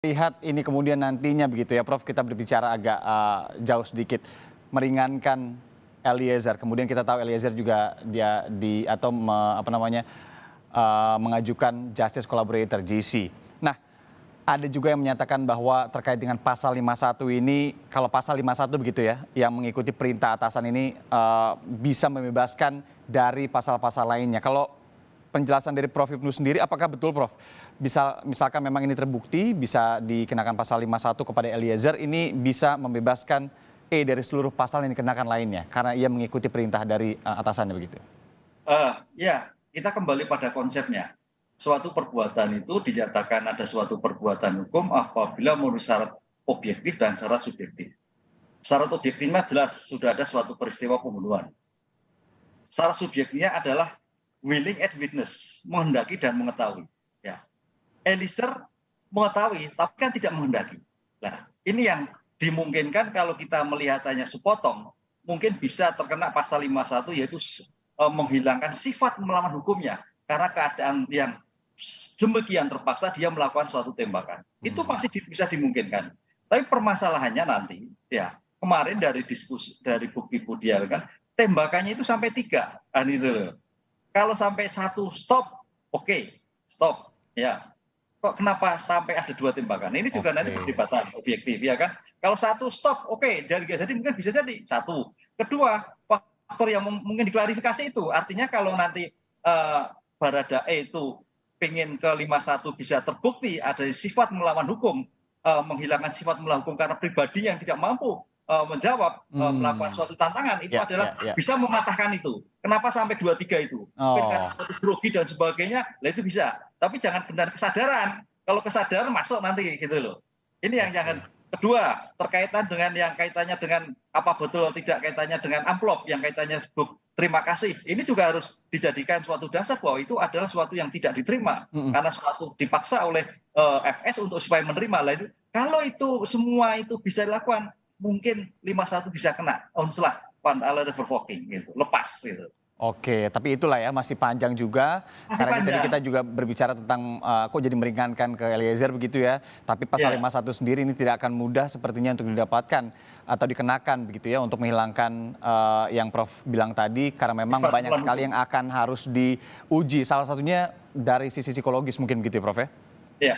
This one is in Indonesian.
Lihat ini kemudian nantinya begitu ya Prof, kita berbicara agak jauh sedikit, meringankan Eliezer. Kemudian kita tahu Eliezer juga dia mengajukan Justice Collaborator (JC). Nah, ada juga yang menyatakan bahwa terkait dengan pasal 51 ini, kalau pasal 51 begitu ya, yang mengikuti perintah atasan ini bisa membebaskan dari pasal-pasal lainnya. Kalau penjelasan dari Prof Hipnu sendiri, apakah betul Prof? Misalkan memang ini terbukti bisa dikenakan pasal 51 kepada Eliezer, ini bisa membebaskan dari seluruh pasal yang dikenakan lainnya karena ia mengikuti perintah dari atasannya begitu. Ya, kita kembali pada konsepnya. Suatu perbuatan itu dinyatakan ada suatu perbuatan hukum apabila memenuhi syarat objektif dan syarat subjektif. Syarat objektifnya jelas sudah ada suatu peristiwa pembunuhan. Syarat subjektifnya adalah willing as witness, menghendaki dan mengetahui. Ya. Eliezer mengetahui, tapi kan tidak menghendaki. Nah, ini yang dimungkinkan kalau kita melihatannya sepotong, mungkin bisa terkena pasal 51 yaitu menghilangkan sifat melawan hukumnya karena keadaan yang demikian terpaksa dia melakukan suatu tembakan. Itu pasti bisa dimungkinkan. Tapi permasalahannya nanti, ya kemarin dari diskusi dari bukti-bukti kan tembakannya itu sampai 3, kan itu loh. Kalau sampai 1 stop, oke, stop. Ya, kok kenapa sampai ada 2 tembakan? Ini juga nanti perdebatan objektif, ya kan? Kalau 1 stop, oke, jadi mungkin bisa jadi 1. Kedua, faktor yang mungkin diklarifikasi itu, artinya kalau nanti Baradae itu pengen ke 51 bisa terbukti ada sifat melawan hukum, menghilangkan sifat melawan hukum karena pribadi yang tidak mampu menjawab, melakukan suatu tantangan, itu adalah bisa mematahkan itu. Kenapa sampai 2-3 itu? Mungkin karena suatu grogi dan sebagainya, lah itu bisa. Tapi jangan benar kesadaran. Kalau kesadaran masuk nanti gitu loh. Ini yang jangan. Kedua, terkaitan dengan yang kaitannya dengan apa betul atau tidak kaitannya dengan amplop, yang kaitannya sebut terima kasih. Ini juga harus dijadikan suatu dasar bahwa itu adalah suatu yang tidak diterima. Karena suatu dipaksa oleh FS untuk supaya menerima. Lah itu, kalau itu semua itu bisa dilakukan, mungkin 51 bisa kena onslaught provoking gitu, lepas gitu. Oke, tapi itulah ya masih panjang juga. Karena tadi kita juga berbicara tentang kok jadi meringankan ke Eliezer begitu ya. Tapi pasal 51 sendiri ini tidak akan mudah sepertinya untuk didapatkan atau dikenakan begitu ya untuk menghilangkan yang Prof bilang tadi karena memang banyak sekali yang akan harus diuji. Salah satunya dari sisi psikologis mungkin begitu ya Prof ya? Iya.